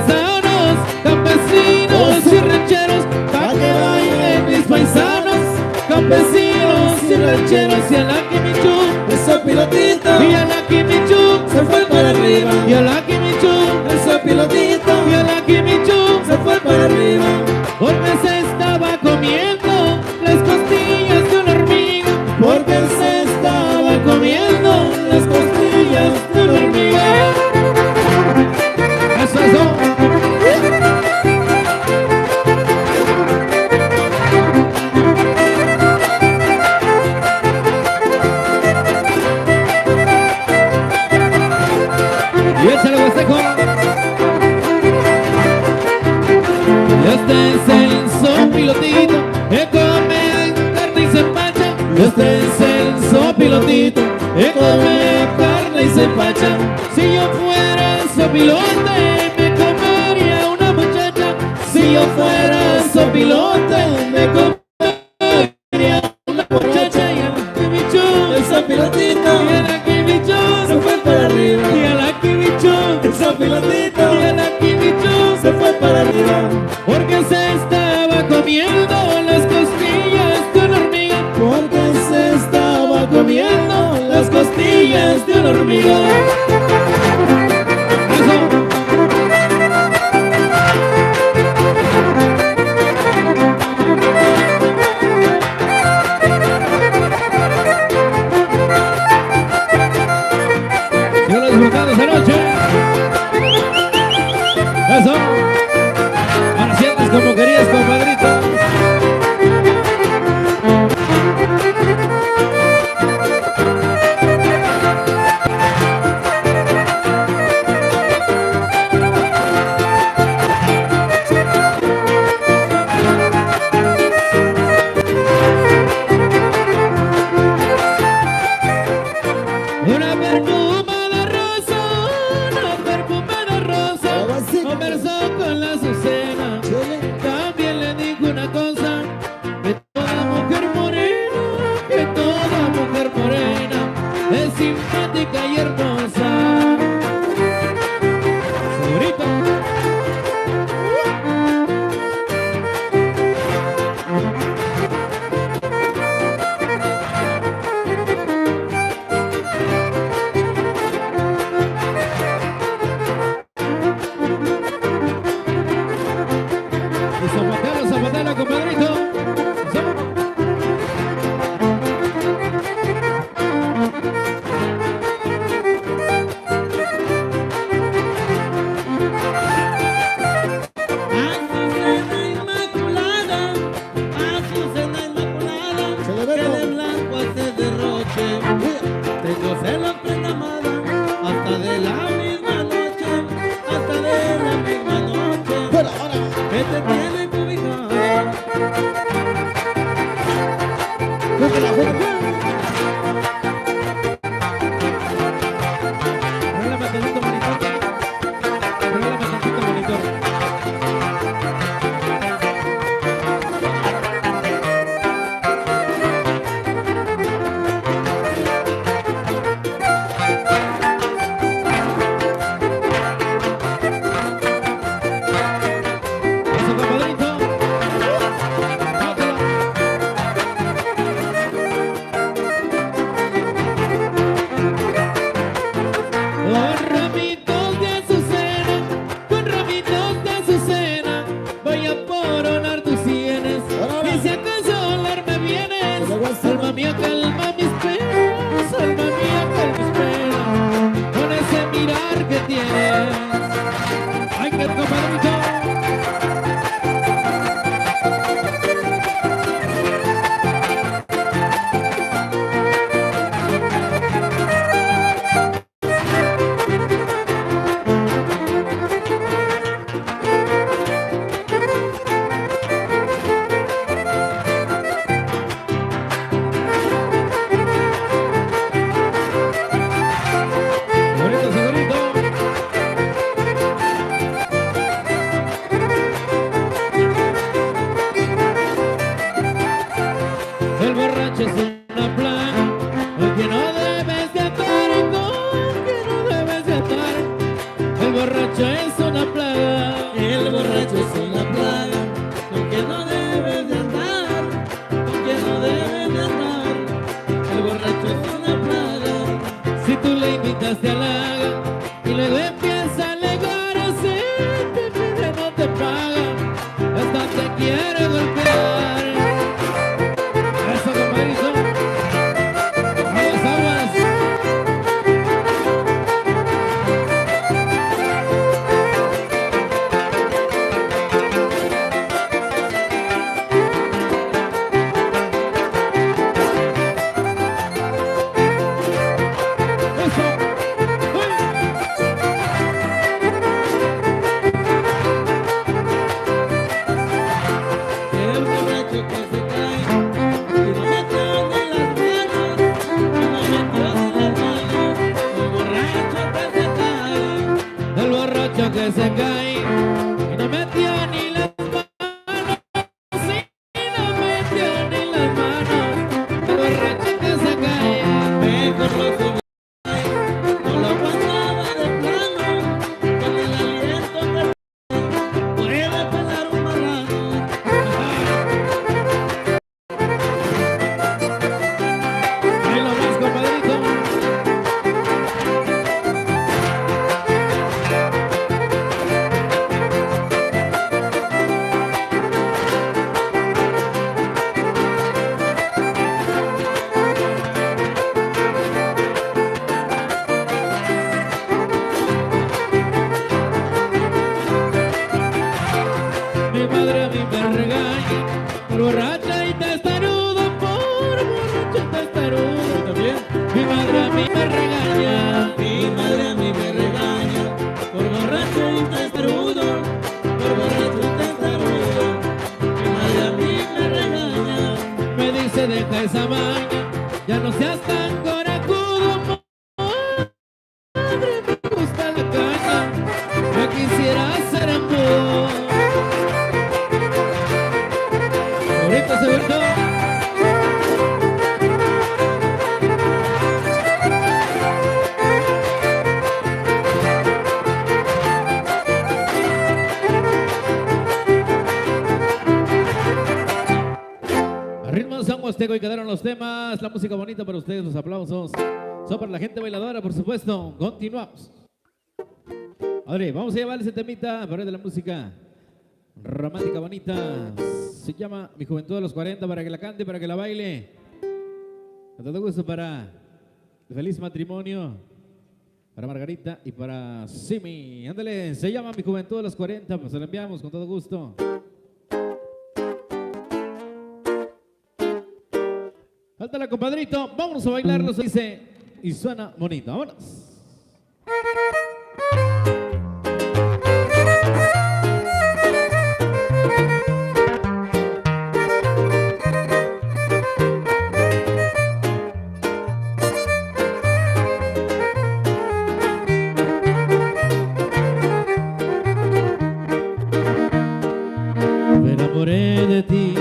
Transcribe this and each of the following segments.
paisanos, campesinos y rancheros, pa' que bailen mis paisanos, campesinos y rancheros. Y a la Quimichú, Eso pilotito, y a la Quimichú, se fue para arriba. y a la Quimichú, Eso pilotito, y a la Quimichú, se fue para arriba. porque se estaba comiendo las costillas de una hormiga, Porque se estaba comiendo las costillas de una hormiga. eso, eso. Y échale hueseco. Este es el sopilotito que come carne y se empacha. Este es el sopilotito que come carne y se empacha. Si yo fuera sopilote me comería una muchacha. Si yo fuera sopilote me comería una muchacha. Y a la Quimichú, Eso pilotito, y a la Quimichú, se fue para arriba. y a la Quimichú, Eso pilotito, y a la Quimichú, se fue para arriba. porque se estaba comiendo las costillas de una hormiga. Porque se estaba comiendo las costillas de una hormiga. Eso. Yo lo disfrutando esa noche. Eso. Ahora sientes como querías, compadrito. Una perfumada rosa, una perfumada rosa, conversó con la Azucena. También le dijo una cosa, que toda mujer morena, que toda mujer morena es simpática y hermosa. Señorita. Zapatero, zapatero, compadrito. Azucena Inmaculada, Azucena Inmaculada, que de blanco hace derroche. Tengo celos, prenda amada, hasta de la misma noche, hasta de la misma noche, que te tiene cobijada. Regálame tantito monitor. Regálame tantito monitor. Eso, compadrito. Bátela. Con ramitos de azucena, con ramitos de azucena, voy a coronar tus sienes. Y si acaso hablarme vienes, alma mía, calma mis penas, alma mía, calma mis penas, con ese mirar que tienes. Ay, que compadrito. Segurito, segurito. plaga. El borracho es una plaga, con quien no debes de andar, con quien no debes de andar. El borracho es una plaga. Si tú le invitas te halaga y luego empieza a alegar así, te pide no te paga, hasta te quiere golpear. Eso, compadrito. Aguas, aguas. Eso. ¡Uy! El borracho que se cae y no metió ni las manos, y no metió ni las manos. El borracho que se cae. El borracho que se cae y no metió ni las manos, sí, no metió ni las manos. El borracho que se cae. Mejor lo subió, no lo aguantaba de plano, con el aliento que puede pelar un marrano. Ahí lo más, compadrito. Mi madre a mí me regaña por borracha y testarudo, por borracho y testarudo. ¿También? Mi madre a mí me regaña. Mi madre a mí me regaña por borracho y testarudo, por borracho y testarudo. Mi madre a mí me regaña. Me dice deja esa maña, ya no seas tan corajudo. Madre, me gusta la caña, yo quisiera ser embudo. Ahorita se vuelto. A ritmo San Huasteco y quedaron los temas, la música bonita para ustedes, los aplausos son para la gente bailadora, por supuesto. Continuamos. Adri, vamos a llevar ese temita para de la música romántica bonita. Se llama Mi Juventud de los 40, para que la cante, para que la baile. Con todo gusto para el feliz matrimonio, para Margarita y para Simi. Ándale, se llama Mi Juventud de los 40, pues se lo enviamos con todo gusto. Falta compadrito, vámonos a bailarlo, se dice, y suena bonito, vámonos. Me enamoré de ti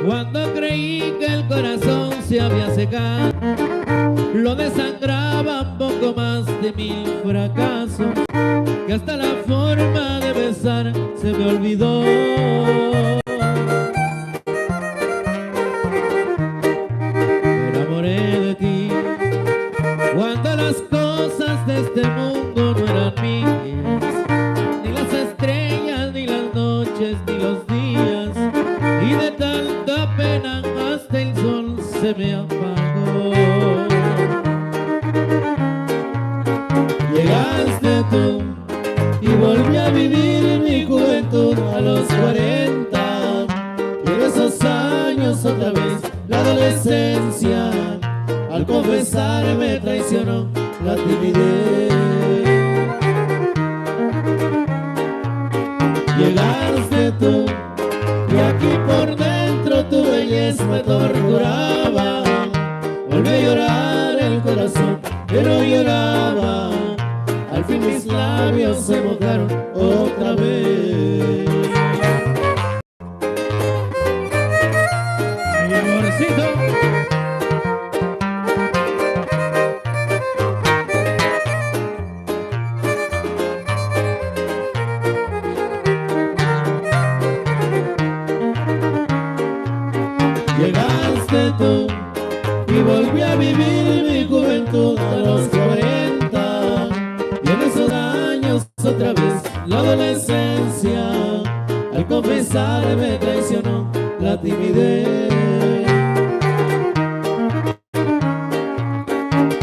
cuando creí que el corazón se había secado, lo desangraba un poco más de mi fracaso, que hasta la forma de besar se me olvidó. Me enamoré de ti cuando las cosas de este mundo no eran mías, ni las estrellas, ni las noches, ni los días, y de tanta pena hasta el sol se me apagó. Llegaste tú y volví a vivir mi juventud a los 40, y en esos años otra vez la adolescencia, al confesar me traicionó la timidez. Llegaste tú y aquí por dentro tu belleza me torturaba. Volví a llorar el corazón, pero lloraba. Al fin mis labios se mojaron otra vez. ¡Ay, amorcito! esencia. Al confesar me traicionó la timidez.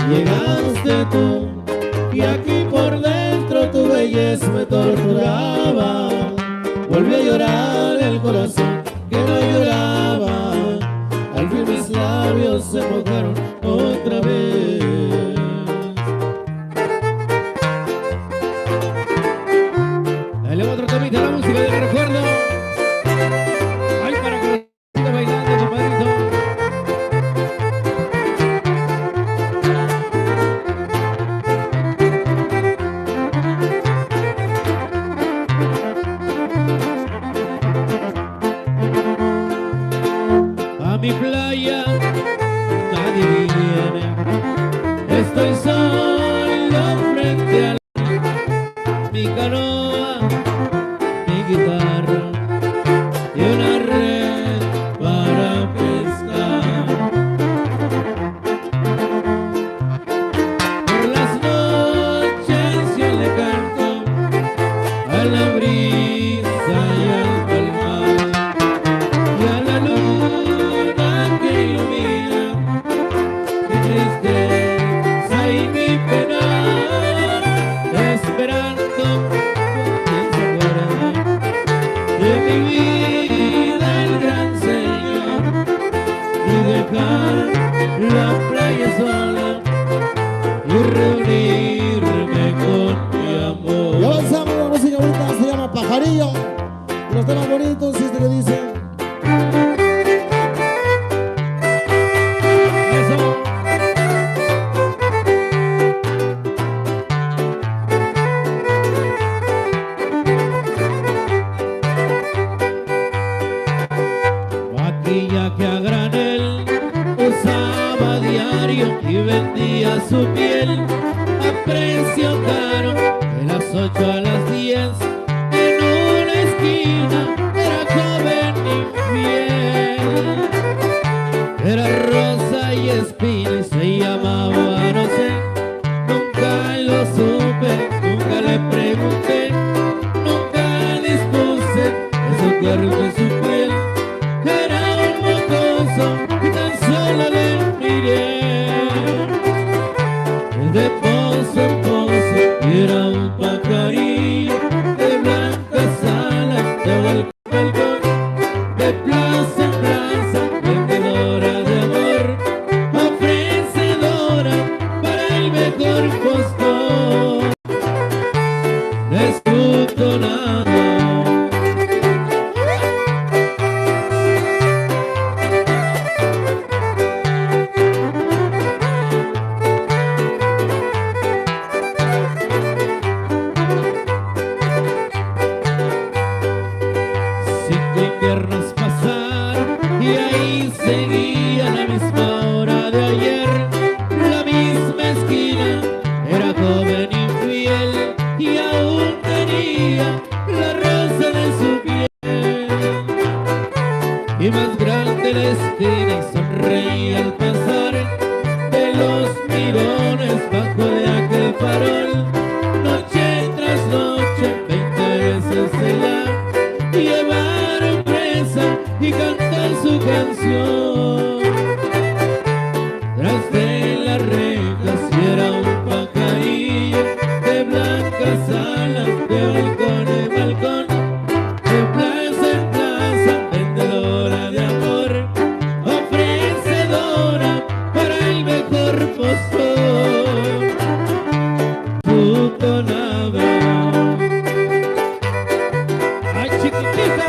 Llegaste tú y aquí por dentro tu belleza me torturaba. Volví a llorar el corazón que no lloraba. Al fin mis labios se mojaron otra vez. Dale otro temita a la música del recuerdo. Ay, para que lo siga bailando, compadrito. A mi playa nadie viene, estoy solo frente a mi canoa, mi guitarra y una red para pescar. Por las noches yo le canto a la brisa y al palmar y a la luna que ilumina mi tristeza y mi pena, esperando que se acuerde de mi vida el gran Señor y dejar la playa sola y reunirme con mi amor. Y avanzamos, la música bonita se llama Pajarillo. Los temas bonitos, este que dice. Eso. Maquillaje a granel usaba a diario y vendía su piel a precio caro. De las 8 a las 10 en una esquina era joven infiel. Era rosa y espina y se llamaba no sé. Nunca lo supe, nunca le pregunté, nunca dispuse de su cuerpo y su piel. Era un mocoso y tan solo le miré. De pozo en pozo y era un pajarillo de blancas alas de balcón a balcón, de plaza en plaza, vendedora de amor, ofrecedora para el mejor postor, descutonado. Cinco inviernos pasaron y ahí seguía la misma hora de ayer, la misma esquina. Era joven infiel y aún tenía la rosa de su piel. Y más grande la espina y sonreía al pasar de los mirones bajo de aquel farol. Noche tras noche, 20 veces se la llevaron presa y cantar su canción. Tras de las rejas y era un pajarillo de blancas alas, de balcón en balcón, de plaza en plaza, vendedora de amor, ofrecedora para el mejor postor, putonada. ¡Ay, chiquitita!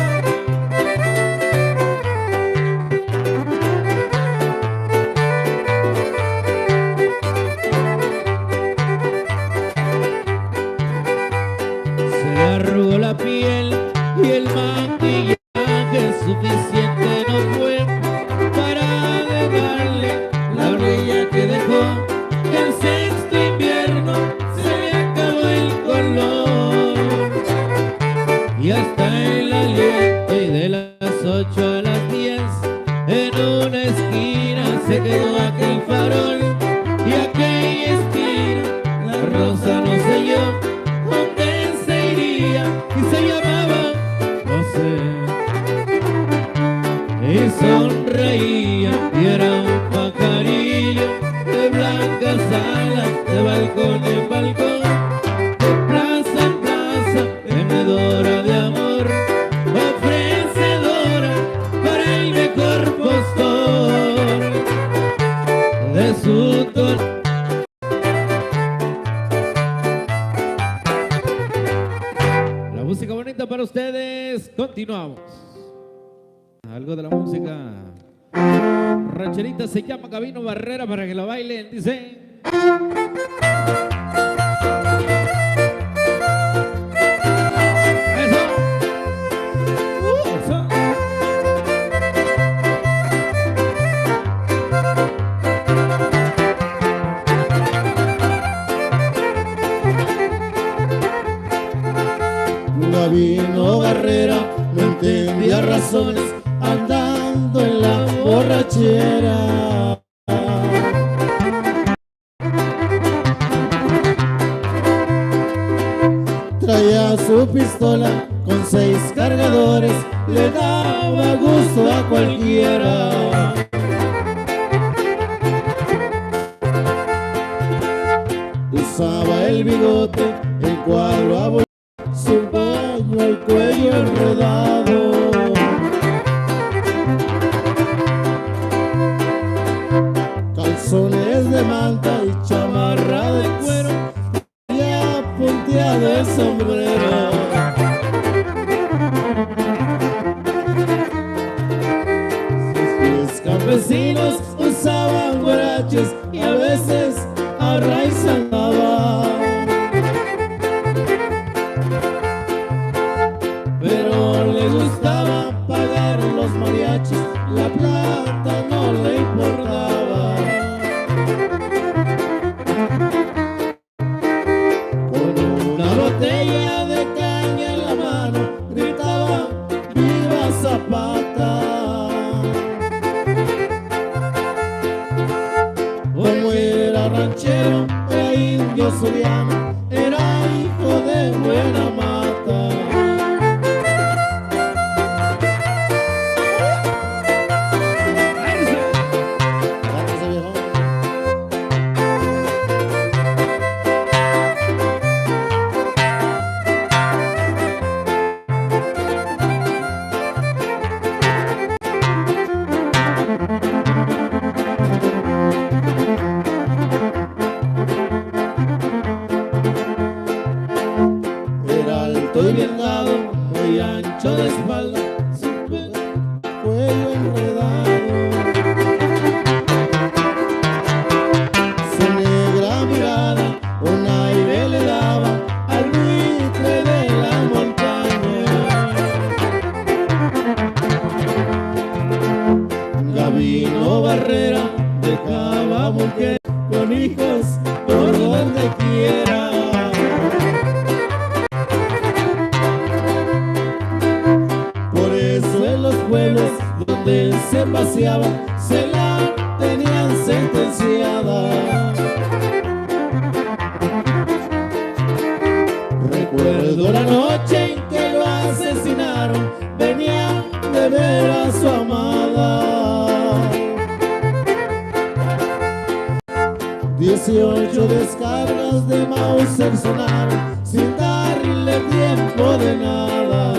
Se le arrugó la piel y el maquillaje suficiente no fue para dejarle la huella que dejó. El sexto invierno se le acabó el color y hasta el aliento, y de las 8 a las 10 en una esquina se quedó aquel farol y aquella esquina la rosa no sé yo dónde se iría y sonreía y era un pajarillo de blancas alas, de balcón en balcón, de plaza en plaza, vendedora de amor, ofrecedora para el mejor postor de su ton. La música bonita para ustedes. Continuamos. Algo de la música rancherita se llama Gabino Barrera para que la bailen, dice. Eso. Eso. Gabino Barrera no entendía razones andando en la borrachera. Traía su pistola con 6 cargadores, le daba gusto a cualquiera. Usaba el bigote, el cuadro a su paño al cuello enredado. Calzones de manta y chamarra de cuero, ya punteado el sombrero. Sus campesinos usaban guaraches y a veces a raíz andaba. Pero le gustaba pagar los mariachis, la plata no le importaba. Con una botella de caña en la mano, gritaba ¡Viva Zapata! Como era ranchero, era indio soriano, era hijo de buena mata. Estoy bien dado, muy ancho de espalda, su cuello enredado. Su negra mirada un aire le daba al buitre de la montaña. Gabino Barrera dejaba mujer con hijos por donde quiera. En los pueblos donde se paseaba, se la tenían sentenciada. Recuerdo la noche en que lo asesinaron, venía de ver a su amada. 18 descargas de Mauser sonaron sin darle tiempo de nada.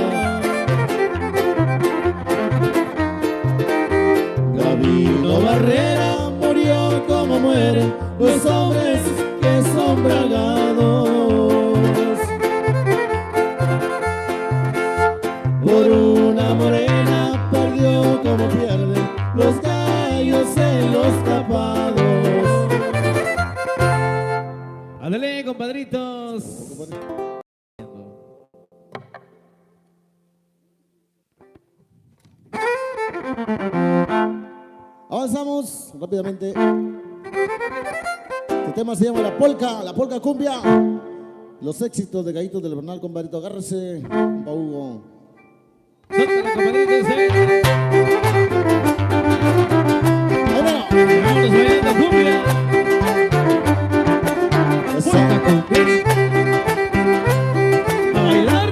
Gabino Barrera murió como mueren los hombres que son bragados. Por una morena perdió como pierden los gallos en los tapados. Ándale, compadritos. Avanzamos rápidamente. Este tema se llama La Polca Cumbia. Los éxitos de Gallitos del Bernal, compadrito. Agárrese, compa Hugo. Suéltale, compadritos, Ahí va. Vámonos bailando cumbia. Eso. Polca cumbia. A bailar.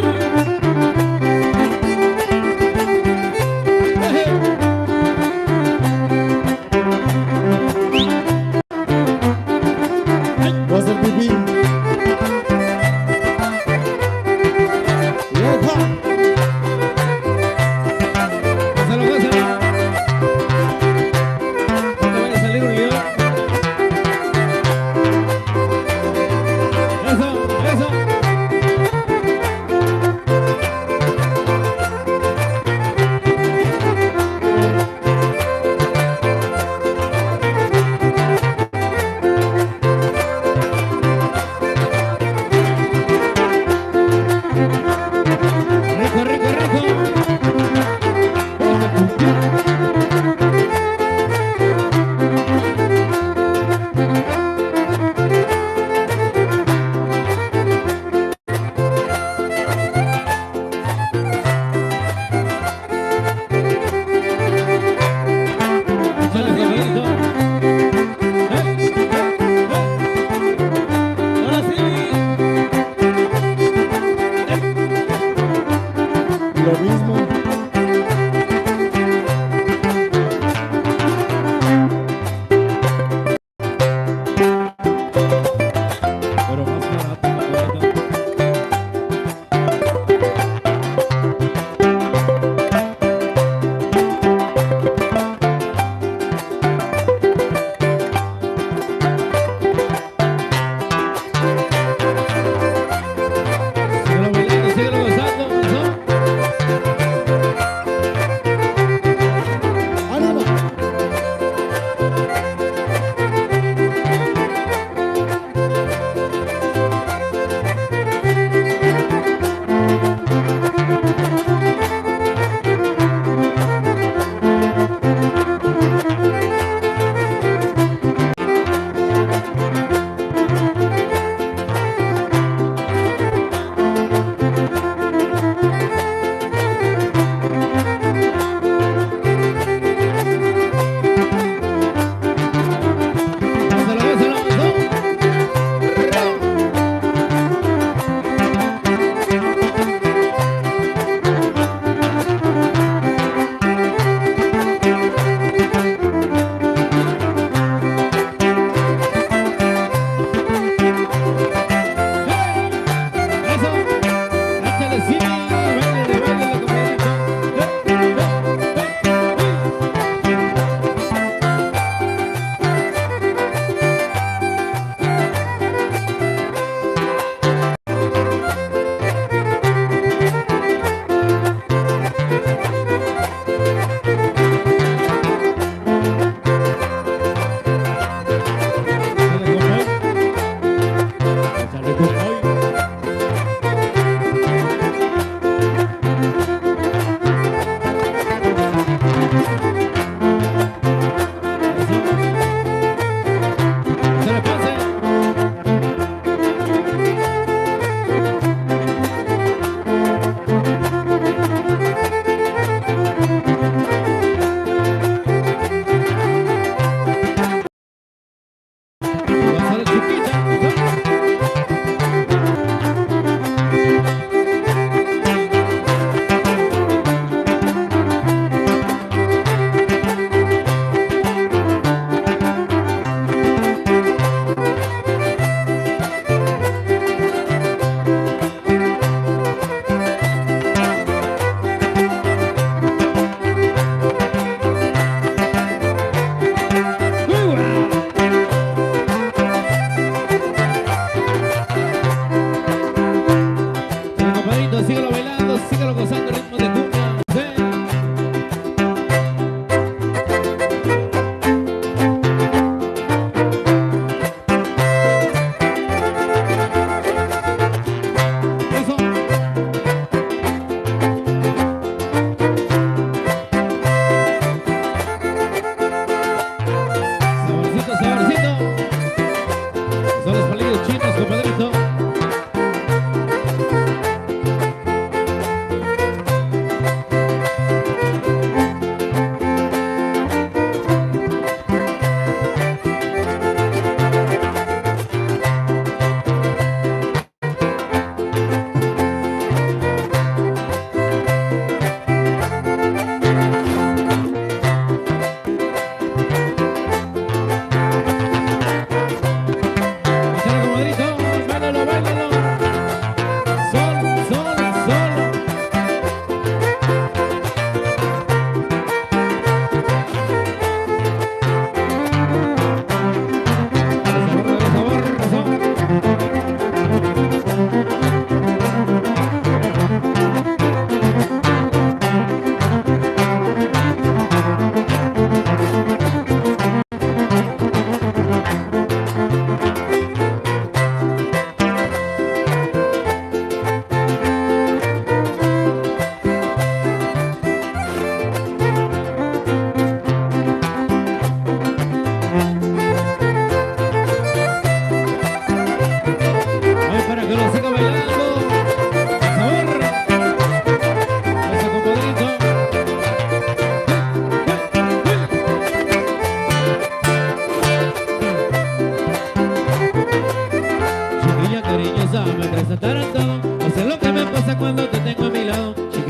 lo mismo. Pero más barato, más barato. Síguelo bailando, síguelo gozando, ¿no?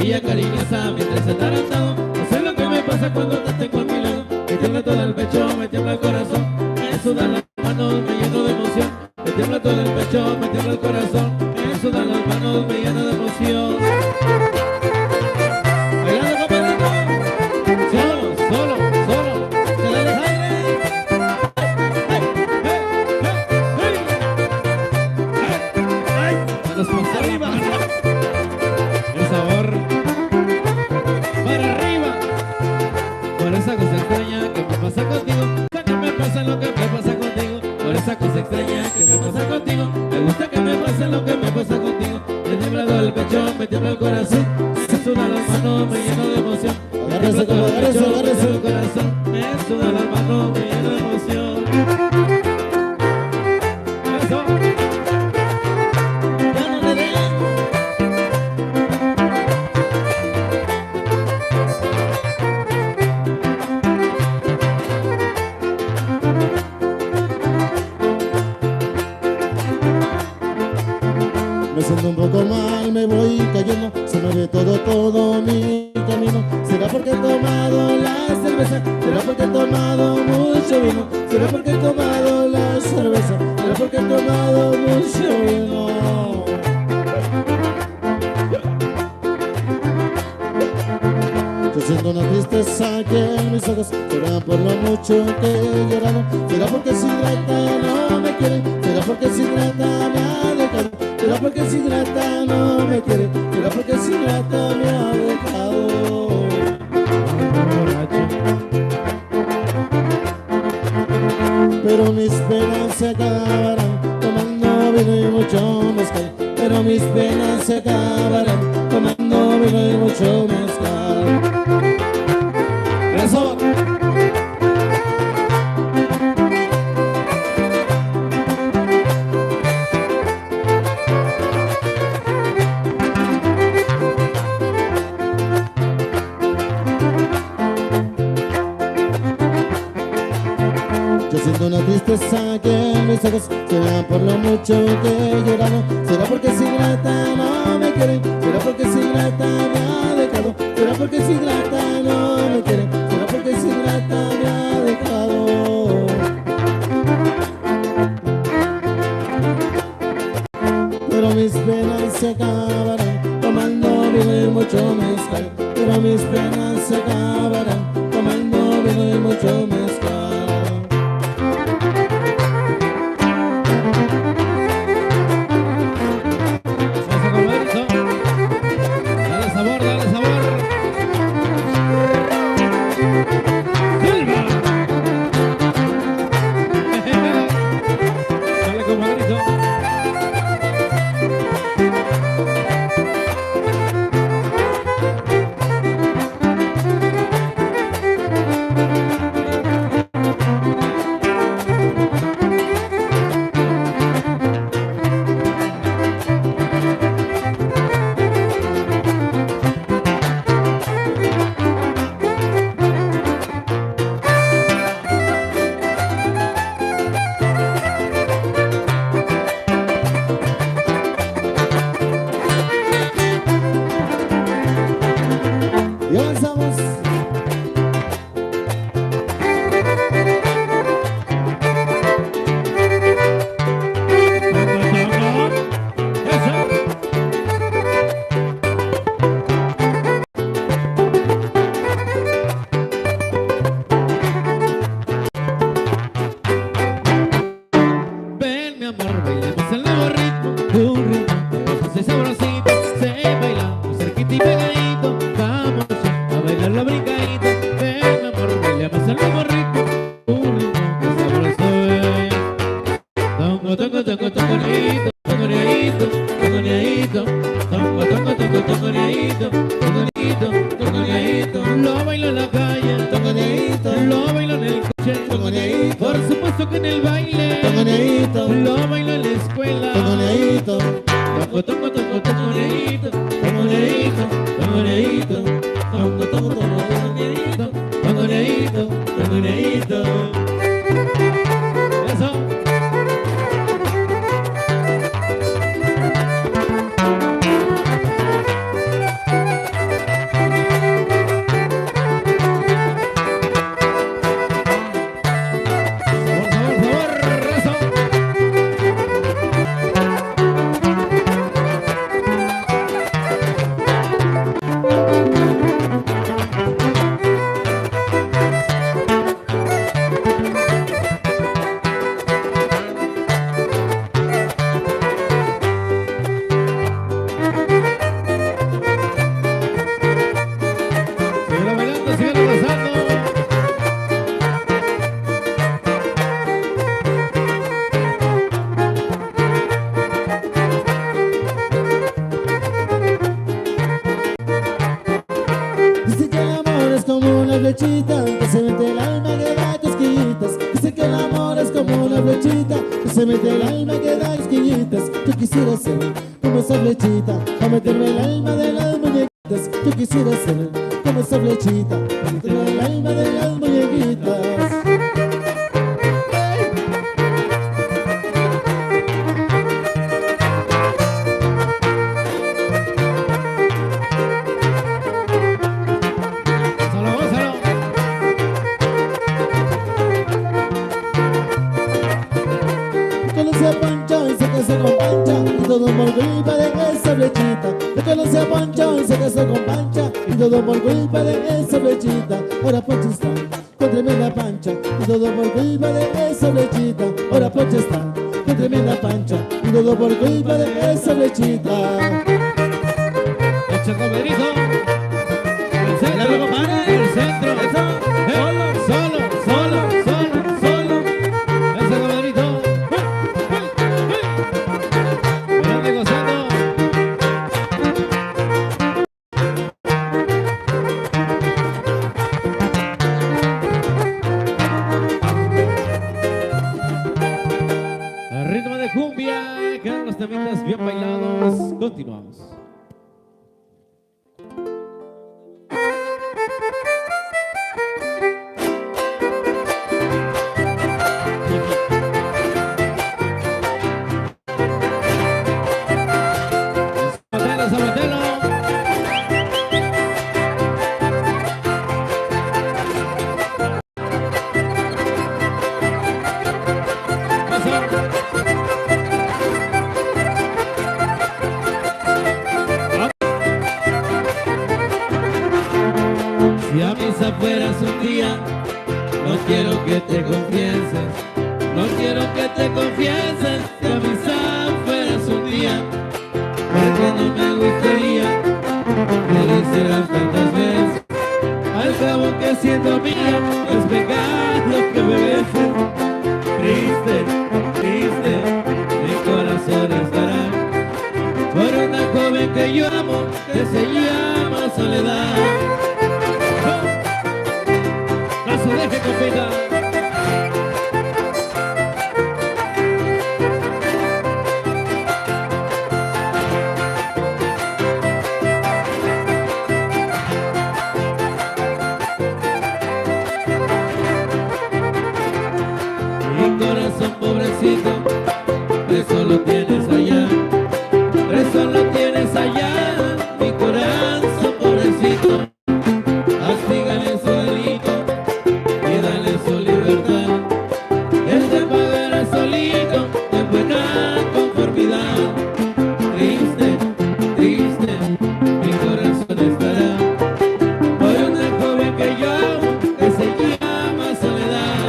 ella cariñosa mientras atarantado. No sé lo que me pasa cuando te tengo a mi lado. Me tiembla todo el pecho, me tiembla el corazón, me sudan las manos, me lleno de emoción. Me tiembla todo el pecho, me tiembla el corazón, me sudan las manos, me lleno de emoción. Bailando, compadrito. Solo. Se la deja aire. Manos para arriba. El sabor para arriba. Por esa cosa extraña que me pasa contigo, no me pasa lo que me pasa contigo. Por esa cosa extraña que me pasa contigo, me gusta que me pase lo que me pasa contigo. Me tiembla todo el pecho, me tiembla el corazón, me sudan las manos, me lleno de emoción. Agárrese, como agárrese. El corazón, me sudan las manos, me lleno de emoción. Eso. Ya no le den. Me siento un poco mal, me voy cayendo, se me ve todo mi camino. ¿Será porque he tomado la cerveza? ¿Será porque he tomado mucho vino? ¿Será porque he tomado la cerveza? ¿Será porque he tomado mucho vino? Yo siento una tristeza que en mis ojos, será por lo mucho que he llorado. ¿Será porque sin grata no me quiere? ¿Será porque sin grata me ha dejado? ¿Será porque sin grata no me quiere? ¿Será porque sin grata me ha dejado? Pero mis penas se acabarán tomando vino y mucho mezcal. Pero mis penas se acabarán tomando vino y mucho mezcal. Eso. Yo siento una tristeza que en mis ojos, será por lo mucho que he llorado. ¿Será porque sin grata no me quieren? ¿Será porque sin grata me ha dejado? ¿Será porque sin grata no me quieren? ¿Será porque sin grata me ha dejado? Pero mis penas se acabarán tomando vino y mucho mezcal. Pero mis penas se acabarán tomando vino y mucho mezcal. Eso, compadrito. Dale sabor, dale sabor. ¡Silva! Dale, compadrito. Y avanzamos. Ven, mi amor, bailemos el nuevo ritmo, un ritmo pegajoso y sabrosito. Se baila muy cerquita y pegadito, vamos a bailarlo brincadito. Ven, mi amor, bailemos el nuevo ritmo, un ritmo que sabroso es. Tongo, tongo, tongo, tongoneadito, tongoneadito, tongoneadito. Tongo, tongo, tongo, tongoneadito, tongoneadito, tongoneadito. Lo bailo en la calle, Tongoneadito. lo bailo en el coche, Tongoneadito. por supuesto que en el baile. Tongoneadito. Lo bailo en la escuela. Tongoneadito. Tongo, tongo, tongo, tongoneadito, tongoneadito, tongoneadito. Tongo, tongo, tongo, tongoneadito, tongoneadito, tongoneadito. Eso. una flechita que se mete el alma que da cosquillitas. Dice que el amor es como una flechita que se mete el alma que da cosquillitas. Yo quisiera ser como esa flechita para meterme el alma de las muñequitas. Yo quisiera ser como esa flechita para meterme el alma de las muñequitas. Conocí a Pancho y se casó con Pancha y todo por culpa de esa flechita. Yo conocí a Pancho y se casó con Pancha y todo por culpa de esa flechita. Ahora Pancho está con tremenda pancha y todo por culpa de esa flechita. Ahora Pancho está con tremenda pancha y todo por culpa de esa flechita. El Chacoberizo. El centro, compadre. El centro. Eso. Solo. El Chacoberizo. Grande gozando. Al ritmo de cumbia, quedan los temitas bien bailados. Continuamos. Zapatelo. Si a mis afueras un día, no quiero que te confieses, no quiero que te confieses. Si a mis afueras un día, porque no me gustaría que lo hicieras tantas veces. Al cabo que siendo mía, es pecado que me beses. Triste, mi corazón estará por una joven que yo amo, que se llama Soledad. No se deje compita. Mi corazón pobrecito, preso lo tienes allá, preso lo tienes allá. Mi corazón pobrecito, castígale su delito y dale su libertad. Él te pagará solito de buena conformidad. Triste, mi corazón estará por una joven que yo amo, que se llama Soledad.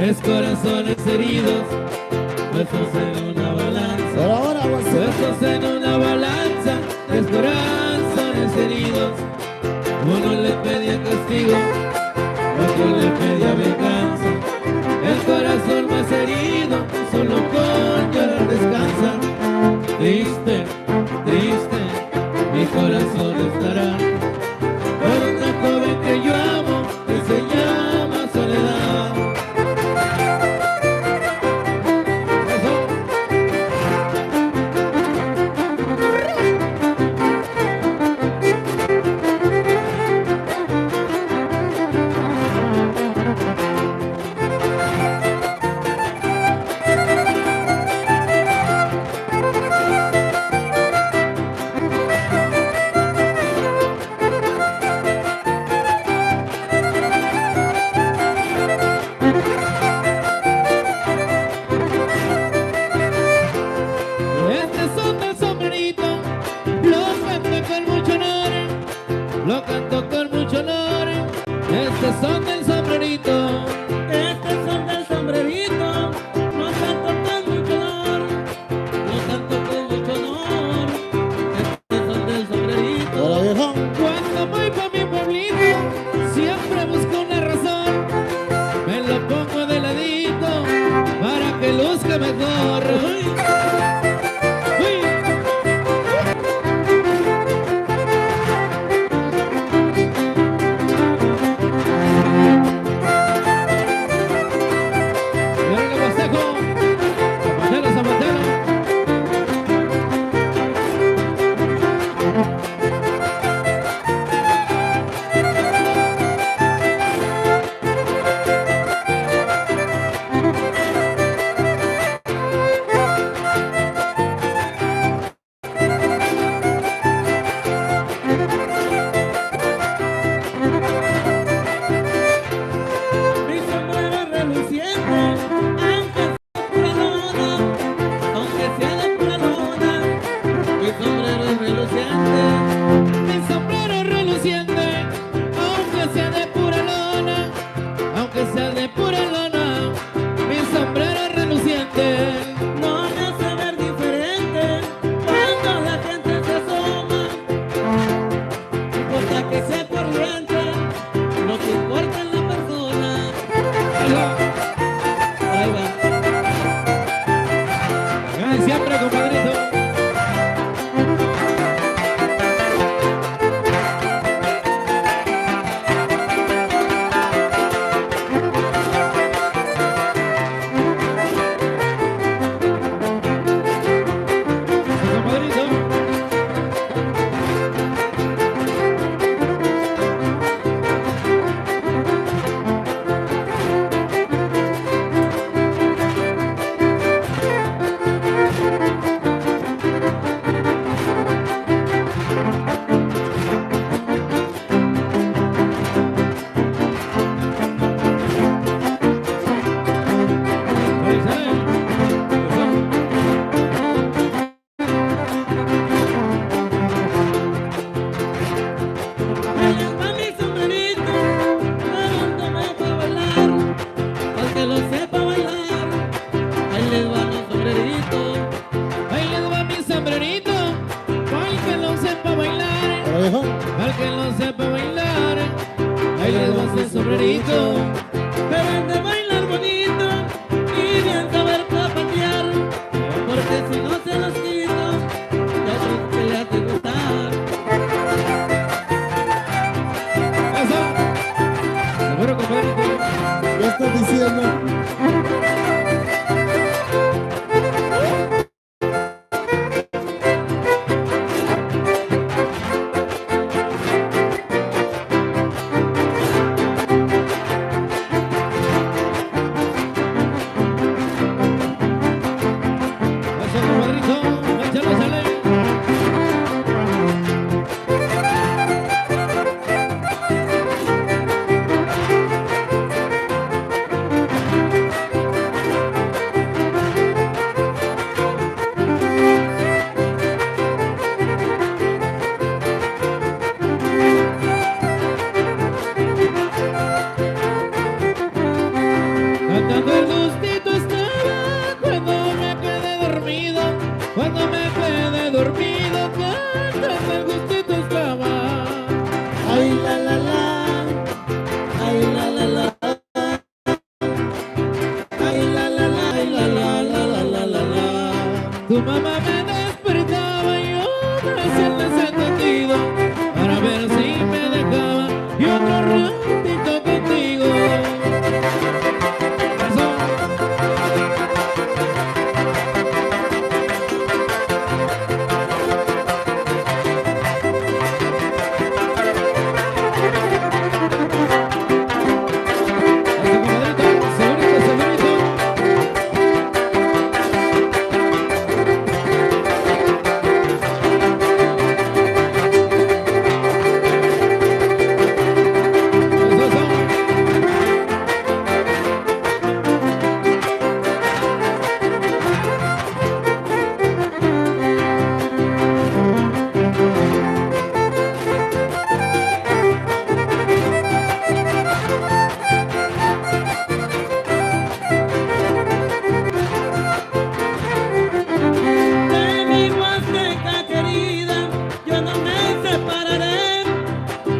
Tres corazones heridos, puestos en una balanza. Pero ahora va a ser Puestos en una balanza, tres corazones heridos. Uno le pedía castigo, otro le pedía venganza. El corazón más herido, solo con llorar descansa. Triste, mi corazón estará por una joven que yo amo, que se llama Soledad. Este son del sombrerito, lo canto con mucho honor, lo canto con mucho honor. Este son del sombrerito. Este son del sombrerito, no canto con mucho honor, no canto con mucho honor. Este son del sombrerito. Hola, viejo. Cuando voy pa' mi pueblito, siempre busco una razón. Me lo pongo de ladito para que luzca mejor. Uy. Y ahora le bostejo. Zapatero, zapatero. Mi sombrero reluciente, aunque sea de pura lona, mi sombrero es reluciente. Mi sombrero reluciente, aunque sea de pura lona, aunque sea de pura lona, mi sombrero reluciente. No me hace ver diferente cuando la gente se asoma. No importa que sea corriente, lo que importa es la persona. Ahí va. Ay, siempre, compadrito. Compadrito. Ahí sale. Ahí les va mi sombrerito, levántame para bailar, al que lo sepa bailar. Ahí les va mi sombrerito, Ahí les va mi sombrerito, al que lo sepa bailar, Hola, viejo. al que lo sepa bailar. Ahí les va su sombrerito. deben de bailar bonito y bien saber zapatear, porque si no se los quito, ya no se le hace gustar. Eso. Seguro, compadrito. ¿Qué estás diciendo?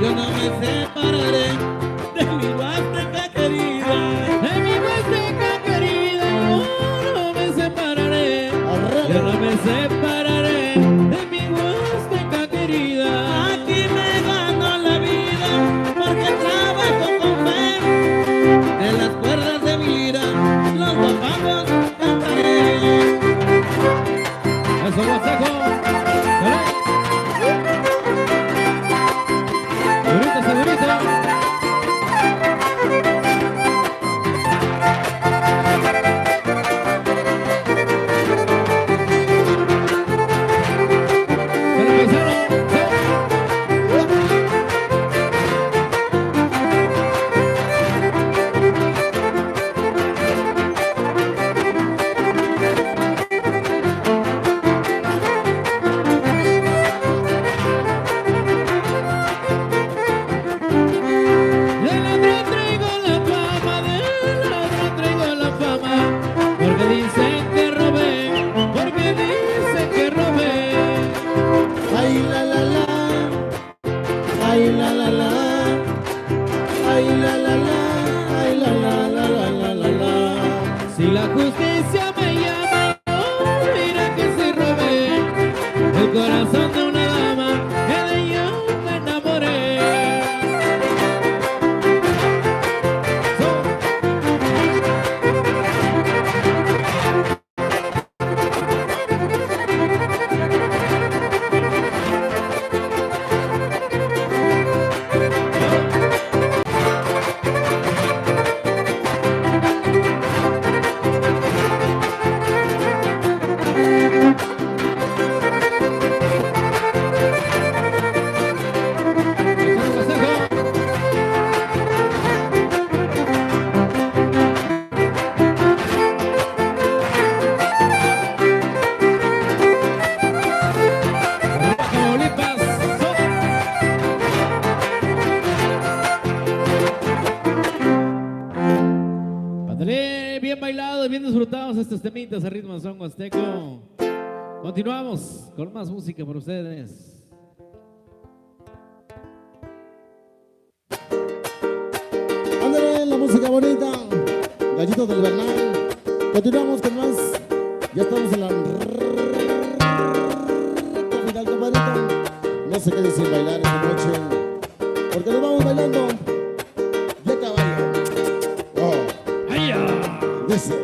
yo no me separaré de mi Huasteca querida. De mi Huasteca querida, no me separaré. Yo no me separaré de mi Huasteca querida. Aquí me gano la vida porque trabajo con fe. De las cuerdas de mi lira, los guapangos cantaré. Eso lo saco. Segurito, segurito. Pero paisano, del ladrón traigo la fama, del ladrón traigo la fama, porque dicen que robé, porque dicen que robé. Ay la la la, ay la la la, ay la la la, ay la la la la la la la. Si la justicia me llama, no dirá que se robé el corazón de una dama que de ella me enamoré. Ándale, bien bailado y bien disfrutados estos temitas a ritmo de son huasteco. Continuamos con más música para ustedes. Ándale, la música bonita, Gallito del Bernal. Continuamos con más. Ya estamos en la final, compadrito. No se quede sin bailar esta noche, porque nos vamos bailando de caballo. Oh, ¡Ay, ya! dice.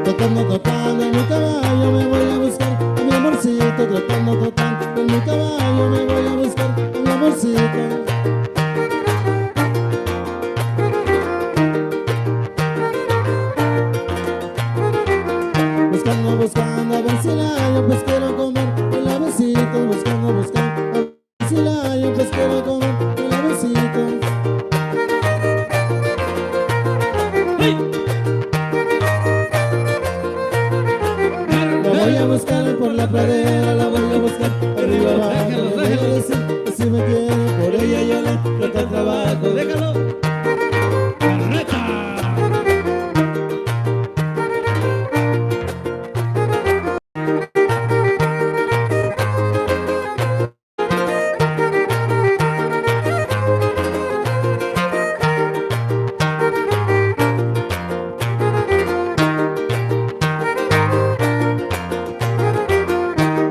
Tratando, tocando en mi caballo me voy a buscar a mi amorcito. Tratando, tocando en mi caballo me voy a buscar a mi amorcito. Buscando, buscando a ver si la hallo, pues quiero comer el avecito. Buscando, buscando a ver si la hallo, pues quiero comer el avecito. La voy a buscar por la pradera, la voy a buscar arriba abajo. Déjalo, Le voy a déjalo. decir que si me quiere, por ella yo le meto al trabajo. Déjalo. ¡Carreta!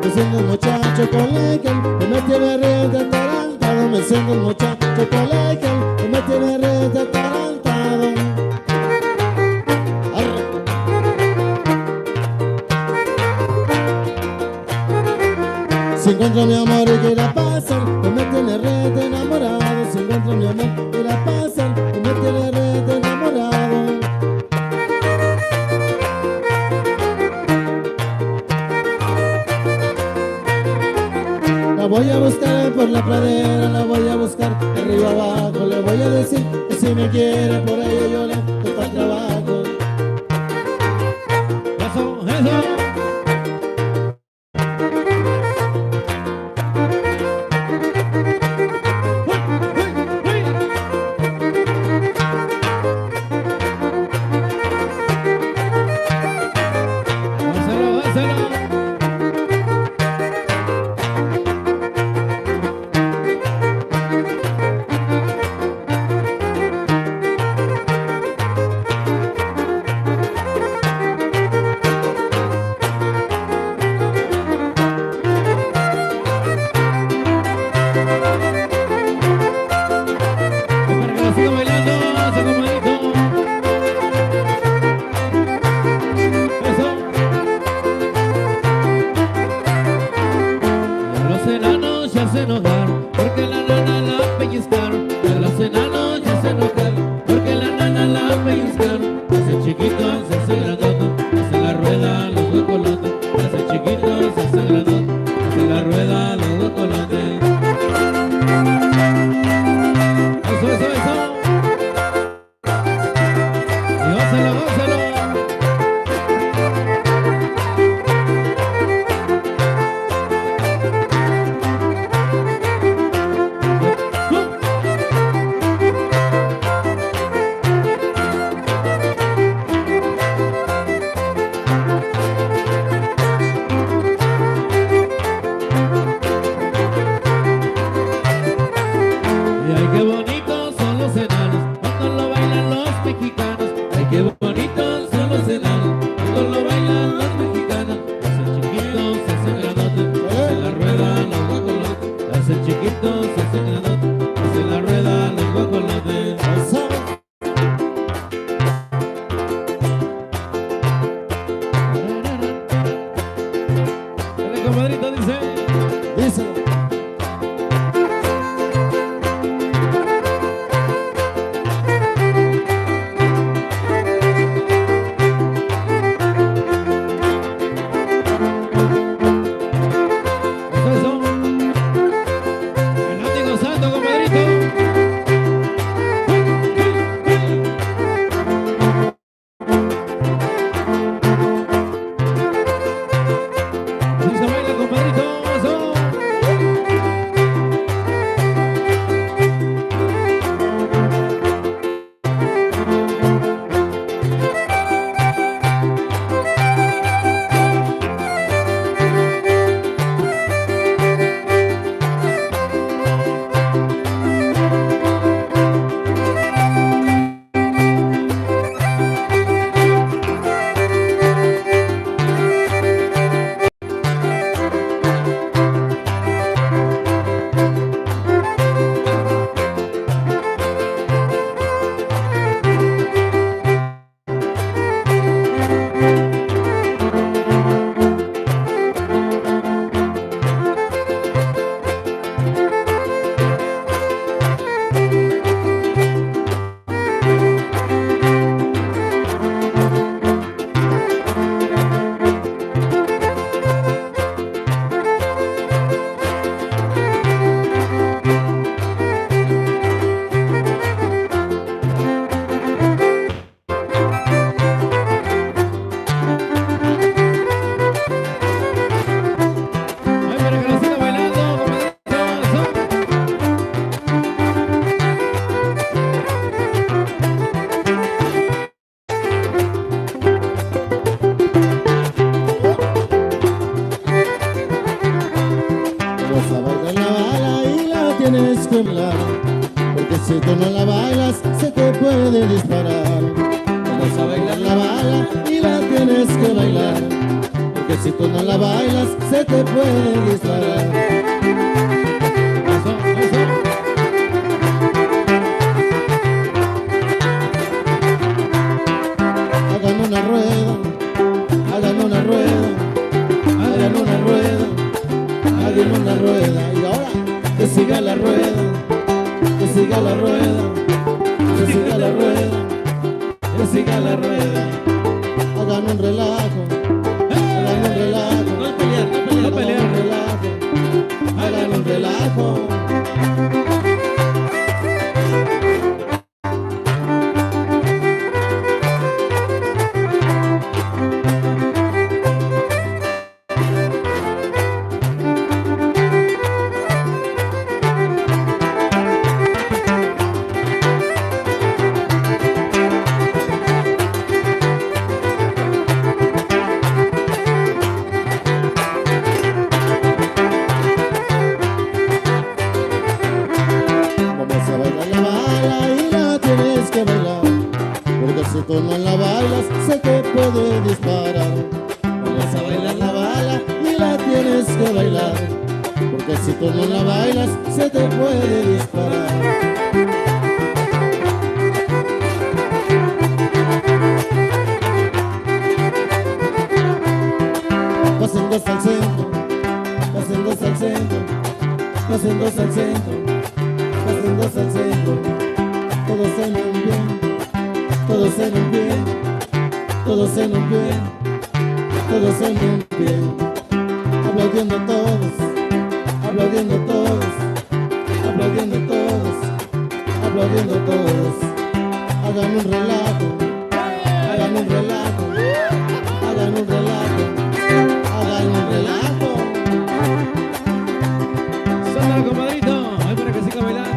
Me siento un muchacho con la que me tiene rete atarantado. Me siento un muchacho con la que me tiene rete atarantado. Arre. Si encuentro a mi amor y que la pasan, me tiene rete enamorado. Si encuentro a mi amor y la pasan, me tiene rete enamorado. La voy a buscar por la pradera, la voy a buscar de arriba abajo. Le voy a decir que si me quiere por ella yo le doy para el trabajo. esto lo bailan las mexicanas. Hacen chiquitos, hacen grandotes, hacen la rueda los guajolotes. Hacen chiquitos, hacen grandotes, hacen la rueda los guajolotes. Dale, compadrito, dice. Díselo. Porque si tú no la bailas, se te puede disparar. Vamos a bailar la bala y la tienes que bailar. Porque si tú no la bailas, se te puede disparar. Hagan una rueda, hagan una rueda, hagan una rueda, hagan una rueda. Y ahora que siga la rueda, que siga la rueda, que siga la rueda, que siga la rueda. Hagan un relajo, hagan un relajo, No pelear, no pelear, no pelear. hagan un relajo, hagan un relajo. Si tú no la bailas, se te puede disparar. Vamos a bailar la bala y la tienes que bailar. Porque si tú no la bailas, se te puede disparar. Pasen dos al centro, pasen dos al centro, pasen dos al centro, pasen dos al centro. Todos en un bien. Todos en un pie, todos en un pie, todos en un pie. Aplaudiendo todos, aplaudiendo todos, aplaudiendo todos, aplaudiendo todos. Hagan un relajo, hagan un relajo, hagan un relajo, hagan un relajo. Suéltalo, compadrito, ahí para que siga bailando.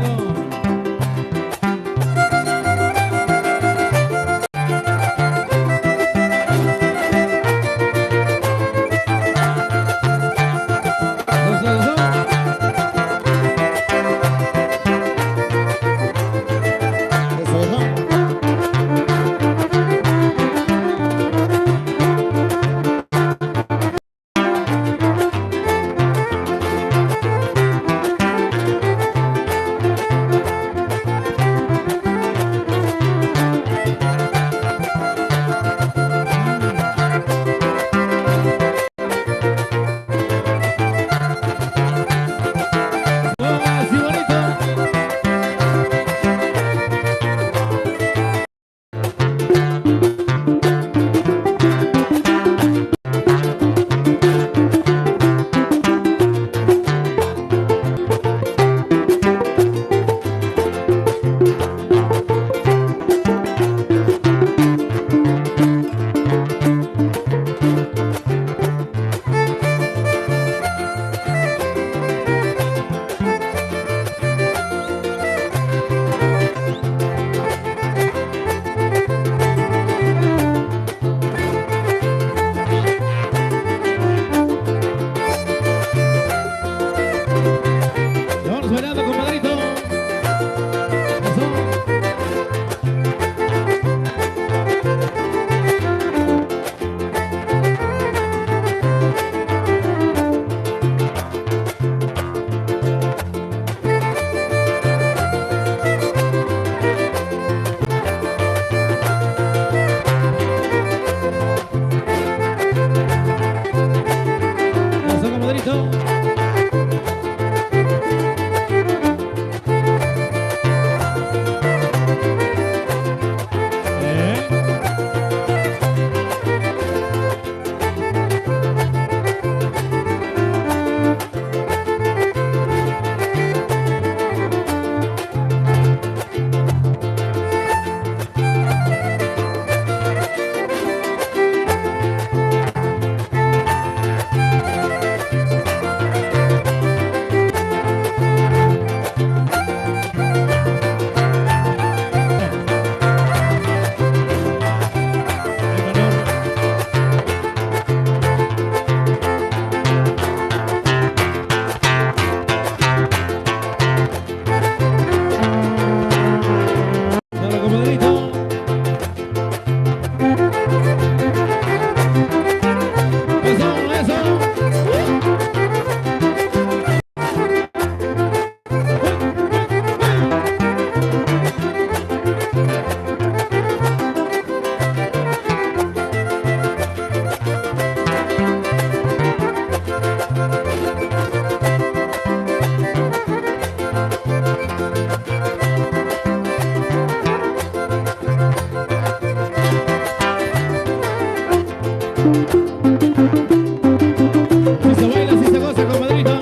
Si se baila, si se goza, compadrito.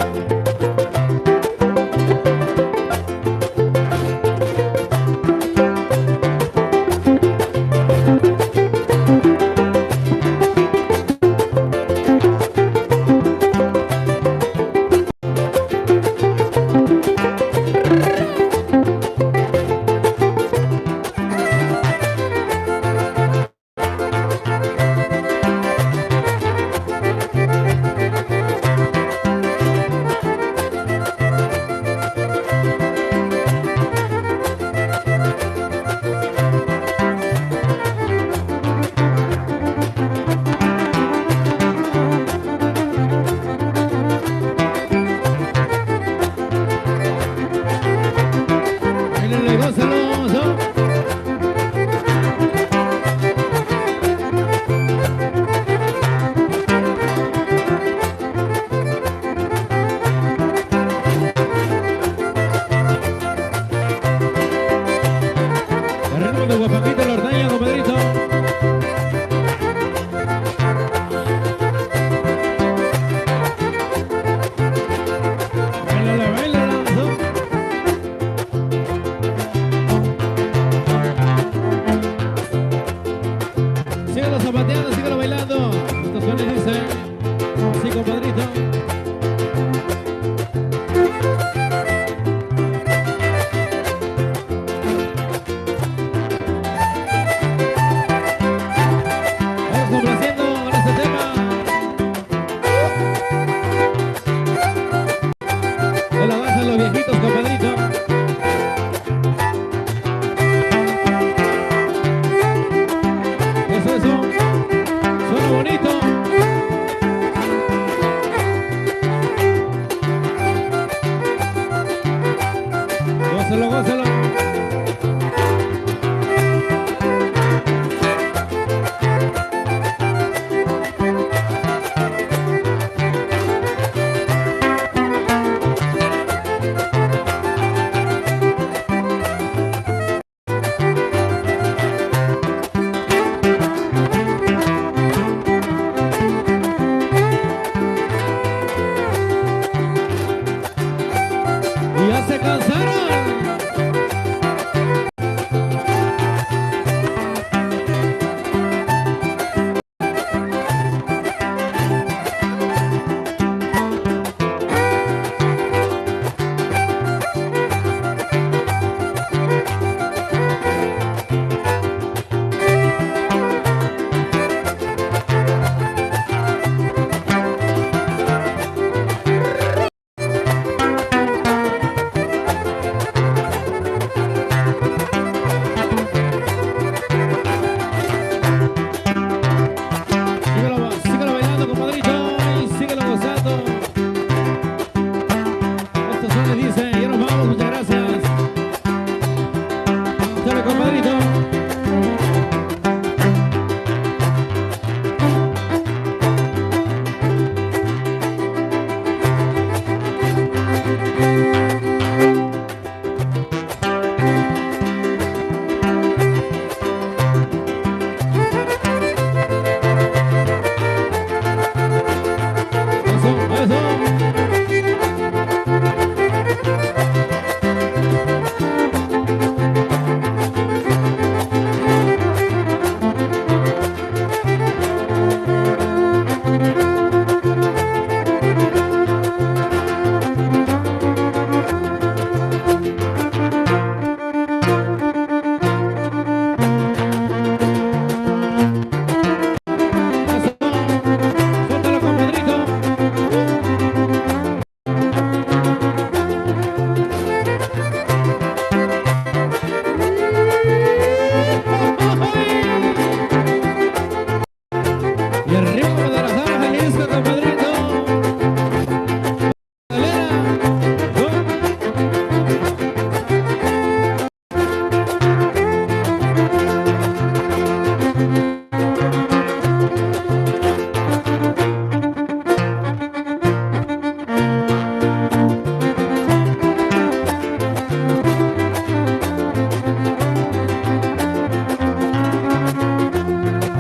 Báilale, gózalo, ¿no? El ritmo de Guapaquito la Ordaña, compadrito. Báilale, báilale, ¿no? Síguelo zapateando, síguelo bailando. Esto suena y dice así, compadrito. Vamos complaciendo con este tema. De la danza de los viejitos, compadrito. Eso. Suena bonito. Gózalo, gózalo.